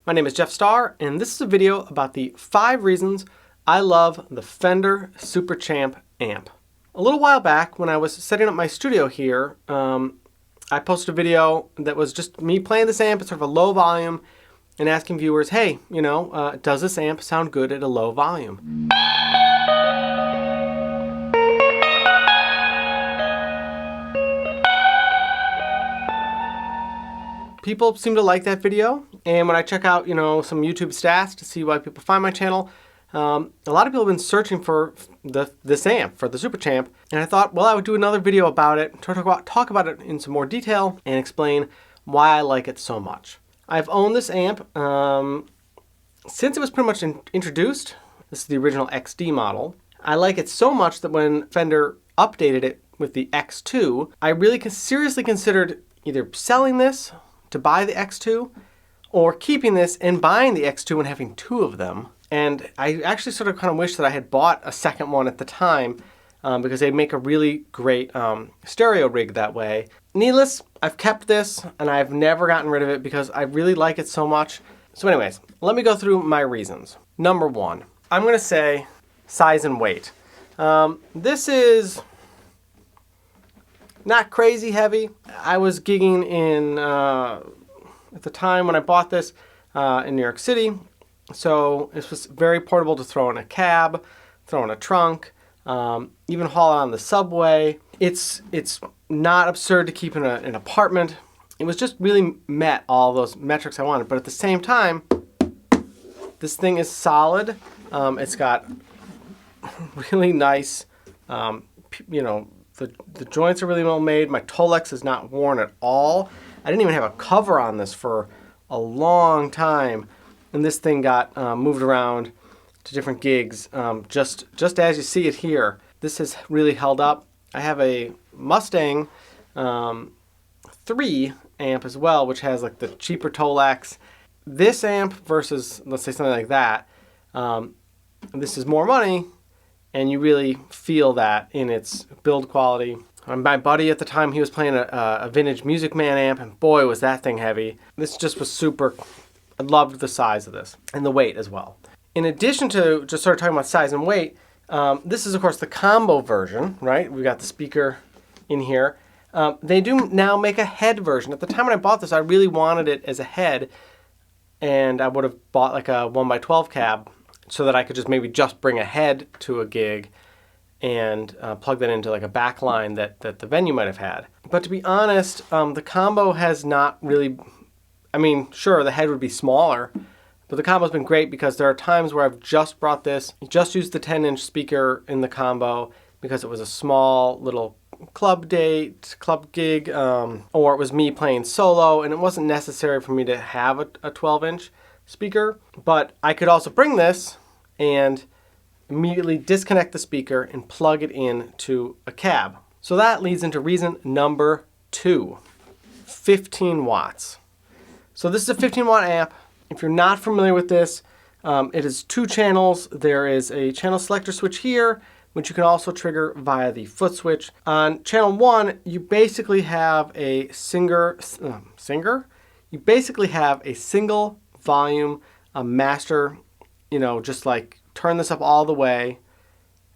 My name is Jeff Starr, and this is a video about the 5 reasons I love the Fender Super Champ Amp. A little while back, when I was setting up my studio here, I posted a video that was just me playing this amp at sort of a low volume and asking viewers, hey, does this amp sound good at a low volume? People seem to like that video, and when I check out, some YouTube stats to see why people find my channel, a lot of people have been searching for this amp, for the Super Champ, and I thought, well, I would do another video about it, talk about it in some more detail, and explain why I like it so much. I've owned this amp since it was pretty much introduced. This is the original XD model. I like it so much that when Fender updated it with the X2, I really seriously considered either selling this to buy the X2 or keeping this and buying the X2 and having 2 of them. And I actually sort of kind of wish that I had bought a second one at the time because they make a really great stereo rig that way. Needless, I've kept this and I've never gotten rid of it because I really like it so much. So anyways, let me go through my reasons. Number 1, I'm going to say size and weight. This is not crazy heavy. I was gigging in, at the time when I bought this, in New York City. So this was very portable to throw in a cab, throw in a trunk, even haul it on the subway. It's not absurd to keep in an apartment. It was just really met all those metrics I wanted. But at the same time, this thing is solid. It's got really nice, the joints are really well made. My Tolex is not worn at all. I didn't even have a cover on this for a long time. And this thing got moved around to different gigs, just as you see it here. This has really held up. I have a Mustang 3 amp as well, which has like the cheaper Tolex. This amp versus, let's say, something like that, this is more money, and you really feel that in its build quality. My buddy at the time, he was playing a vintage Music Man amp, and boy, was that thing heavy. This just was super. I loved the size of this, and the weight as well. In addition to just sort of talking about size and weight, this is, of course, the combo version, right? We've got the speaker in here. They do now make a head version. At the time when I bought this, I really wanted it as a head, and I would have bought like a 1x12 cab so that I could just bring a head to a gig and plug that into like a back line that the venue might have had. But to be honest, the combo has not really, sure, the head would be smaller, but the combo's been great because there are times where I've just brought this, just used the 10-inch speaker in the combo because it was a small little club gig, or it was me playing solo and it wasn't necessary for me to have a 12-inch speaker. But I could also bring this and immediately disconnect the speaker and plug it in to a cab. So that leads into reason number 2, 15 watts. So this is a 15-watt amp. If you're not familiar with this, it is 2 channels. There is a channel selector switch here, which you can also trigger via the foot switch. On channel 1, you basically have a You basically have a single volume, a master, just like turn this up all the way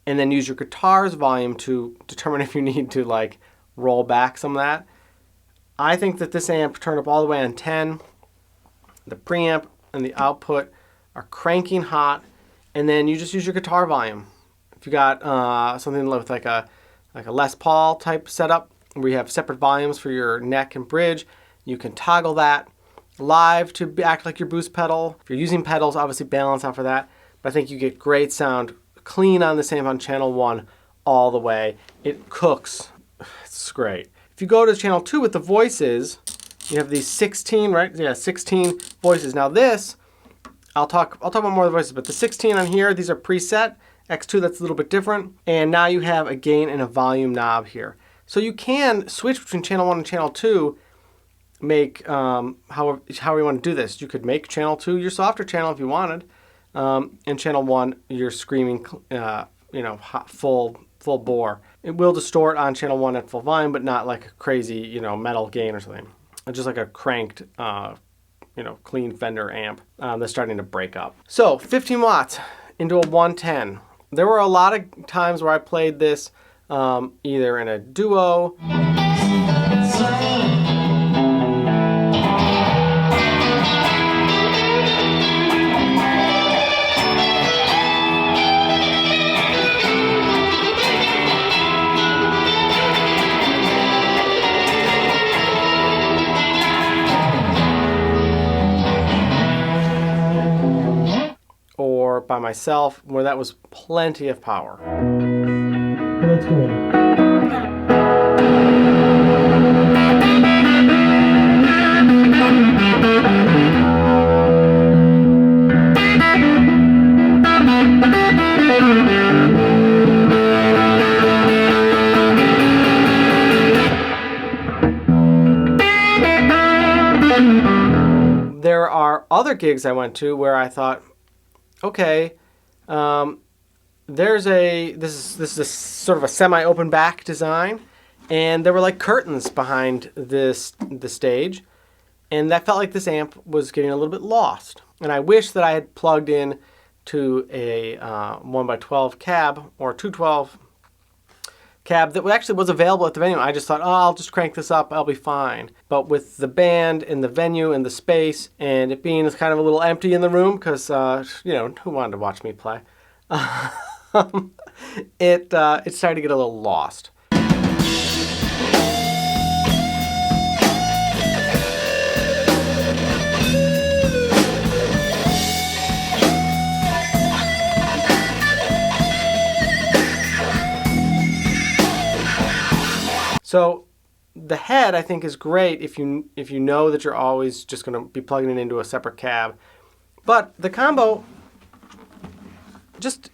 and then use your guitar's volume to determine if you need to like roll back some of that. I think that this amp turned up all the way on 10. The preamp and the output are cranking hot, and then you just use your guitar volume. If you got something with like a Les Paul type setup where you have separate volumes for your neck and bridge, you can toggle that live to act like your boost pedal. If you're using pedals, obviously balance out for that. But I think you get great sound clean on this amp on channel 1 all the way. It cooks. It's great. If you go to channel 2 with the voices, you have these 16, right? Yeah, 16 voices. Now this, I'll talk about more of the voices, but the 16 on here, these are preset. X2, that's a little bit different. And now you have a gain and a volume knob here. So you can switch between channel 1 and channel 2, make however you want to do this. You could make channel 2 your softer channel if you wanted, and channel 1 your screaming, full bore. It will distort on channel 1 at full volume, but not like a crazy, metal gain or something. Just like a cranked clean Fender amp that's starting to break up. So 15 watts into a 110. There were a lot of times where I played this either in a duo, or by myself, where that was plenty of power. Let's go. There are other gigs I went to where I thought, okay, this is a sort of a semi-open back design, and there were like curtains behind the stage, and that felt like this amp was getting a little bit lost. And I wish that I had plugged in to a 1x12 cab or 212 cab that actually was available at the venue. I just thought, oh, I'll just crank this up, I'll be fine. But with the band and the venue and the space and it being kind of a little empty in the room because, who wanted to watch me play? It started to get a little lost. So the head, I think, is great if you know that you're always just going to be plugging it into a separate cab. But the combo,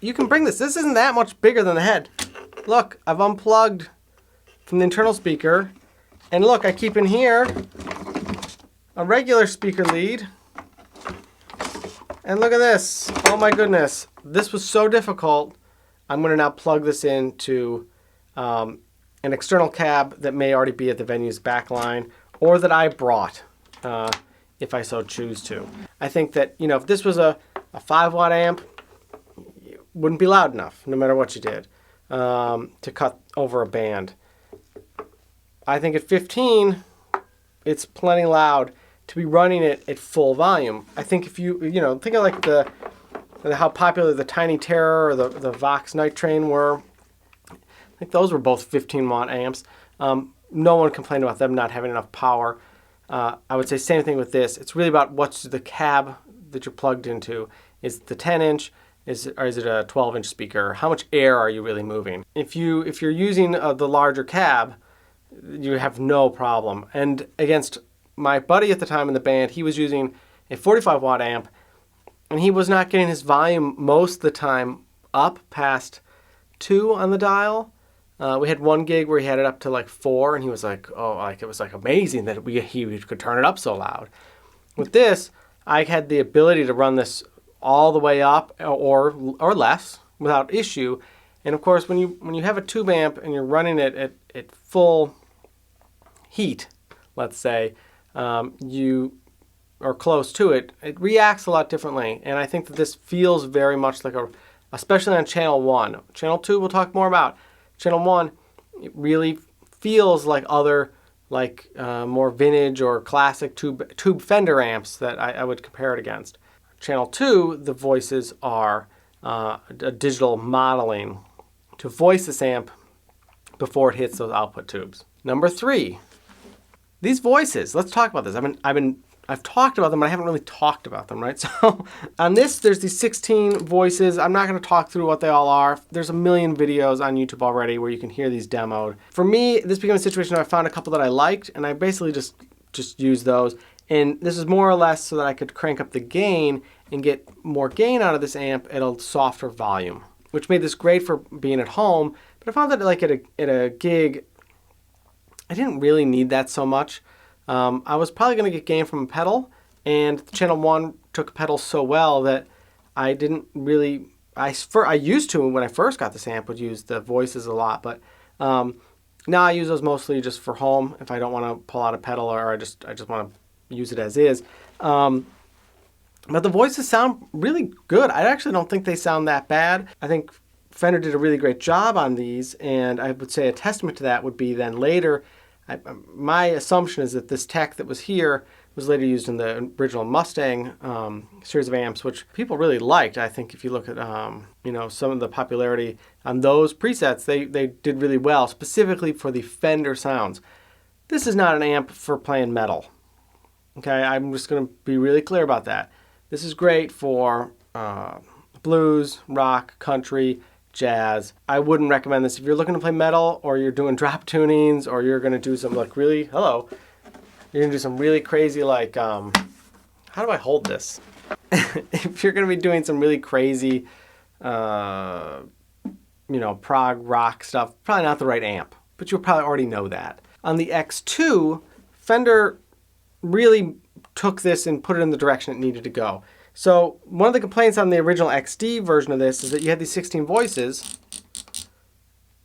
you can bring this. This isn't that much bigger than the head. Look, I've unplugged from the internal speaker. And look, I keep in here a regular speaker lead. And look at this. Oh my goodness. This was so difficult. I'm going to now plug this into an external cab that may already be at the venue's back line, or that I brought, if I so choose to. I think that, if this was a 5-watt amp, it wouldn't be loud enough, no matter what you did, to cut over a band. I think at 15, it's plenty loud to be running it at full volume. I think if you think of like how popular the Tiny Terror or the Vox Night Train were. I think those were both 15-watt amps. No one complained about them not having enough power. I would say same thing with this. It's really about what's the cab that you're plugged into. Is it the 10-inch? Or is it a 12-inch speaker? How much air are you really moving? If you're using the larger cab, you have no problem. And against my buddy at the time in the band, he was using a 45-watt amp, and he was not getting his volume most of the time up past 2 on the dial. We had one gig where he had it up to like 4, and he was like, oh, like it was like amazing that he could turn it up so loud. With this, I had the ability to run this all the way up or less without issue. And of course, when you have a tube amp and you're running it at full heat, let's say, you are close to it, it reacts a lot differently. And I think that this feels very much like especially on channel 1. Channel 2 we'll talk more about. Channel 1, it really feels like other, more vintage or classic tube Fender amps that I would compare it against. Channel 2, the voices are a digital modeling to voice this amp before it hits those output tubes. Number 3, these voices. Let's talk about this. I've talked about them, but I haven't really talked about them, right? So on this, there's these 16 voices. I'm not going to talk through what they all are. There's a million videos on YouTube already where you can hear these demoed. For me, this became a situation where I found a couple that I liked, and I basically just used those. And this is more or less so that I could crank up the gain and get more gain out of this amp at a softer volume, which made this great for being at home. But I found that at a gig, I didn't really need that so much. I was probably going to get gain from a pedal, and Channel 1 took pedals so well that I didn't really, I used to when I first got this amp, would use the voices a lot, but now I use those mostly just for home if I don't want to pull out a pedal or I just want to use it as is. But the voices sound really good. I actually don't think they sound that bad. I think Fender did a really great job on these, and I would say a testament to that would be then later, my assumption is that this tech that was here was later used in the original Mustang series of amps, which people really liked. I think if you look at some of the popularity on those presets, they did really well, specifically for the Fender sounds. This is not an amp for playing metal. Okay, I'm just going to be really clear about that. This is great for blues, rock, country, jazz. I wouldn't recommend this if you're looking to play metal, or you're doing drop tunings, or you're going to do some like really, you're going to do some really crazy like, how do I hold this? If you're going to be doing some really crazy, prog rock stuff, probably not the right amp, but you'll probably already know that. On the X2, Fender really took this and put it in the direction it needed to go. So one of the complaints on the original XD version of this is that you had these 16 voices,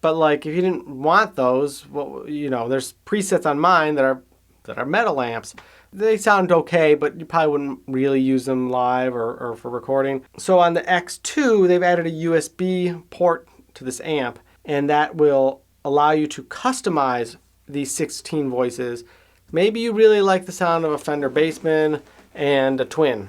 but like if you didn't want those, well, there's presets on mine that are metal amps. They sound okay, but you probably wouldn't really use them live or for recording. So on the X2, they've added a USB port to this amp, and that will allow you to customize these 16 voices. Maybe you really like the sound of a Fender Bassman and a Twin,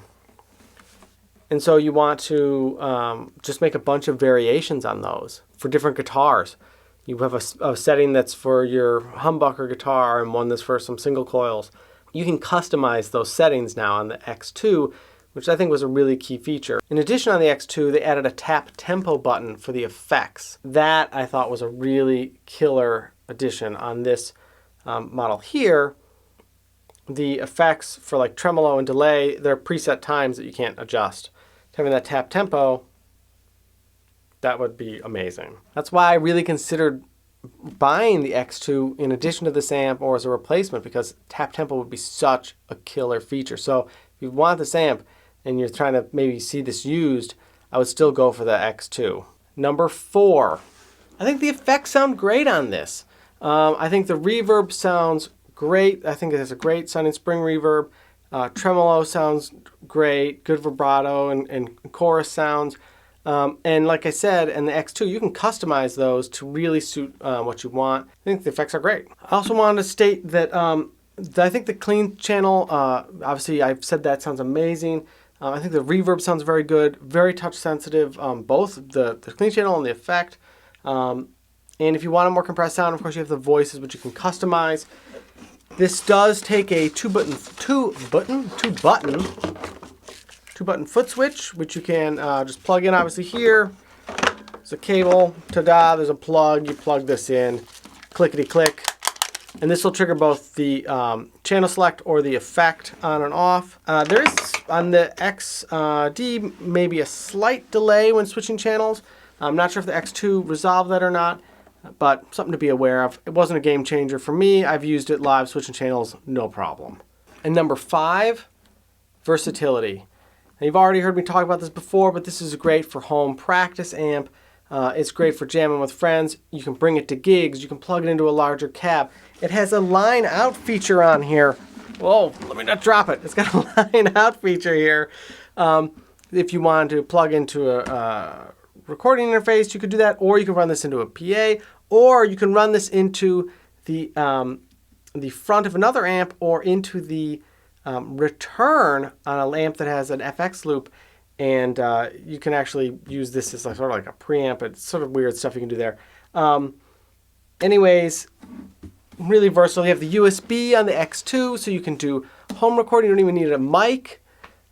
and so you want to just make a bunch of variations on those for different guitars. You have a setting that's for your humbucker guitar and one that's for some single coils. You can customize those settings now on the X2, which I think was a really key feature. In addition, on the X2, they added a tap tempo button for the effects. That I thought was a really killer addition on this model here. The effects for like tremolo and delay, they're preset times that you can't adjust. Having that tap tempo, that would be amazing. That's why I really considered buying the X2 in addition to this amp or as a replacement, because tap tempo would be such a killer feature. So if you want this amp and you're trying to maybe see this used, I would still go for the X2. Number 4, I think the effects sound great on this. I think the reverb sounds great. I think it has a great sounding spring reverb. Tremolo sounds great, good vibrato and chorus sounds. And like I said, in the X2, you can customize those to really suit what you want. I think the effects are great. I also wanted to state that I think the clean channel, obviously I've said that sounds amazing. I think the reverb sounds very good, very touch sensitive, both the clean channel and the effect. And if you want a more compressed sound, of course you have the voices, which you can customize. This does take a two button foot switch, which you can just plug in obviously here. There's a cable, ta-da, there's a plug, you plug this in, clickety click, and this will trigger both the channel select or the effect on and off. There is on the XD maybe a slight delay when switching channels. I'm not sure if the X2 resolved that or not, but something to be aware of. It wasn't a game changer for me. I've used it live switching channels, no problem. And number 5, versatility. Now, you've already heard me talk about this before, but this is great for home practice amp. It's great for jamming with friends. You can bring it to gigs. You can plug it into a larger cab. It has a line out feature on here. Whoa, let me not drop it. It's got a line out feature here. If you want to plug into a recording interface, you could do that, or you can run this into a PA, or you can run this into the front of another amp or into the return on a amp that has an FX loop, and you can actually use this as sort of like a preamp. It's sort of weird stuff you can do there. Anyways, really versatile. You have the USB on the X2, so you can do home recording. You don't even need a mic.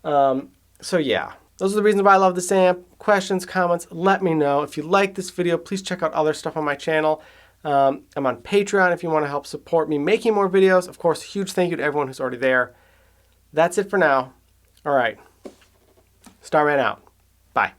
So yeah, those are the reasons why I love this amp. Questions, comments, let me know. If you like this video, please check out other stuff on my channel. I'm on Patreon if you want to help support me making more videos. Of course, huge thank you to everyone who's already there. That's it for now. All right. Starman out.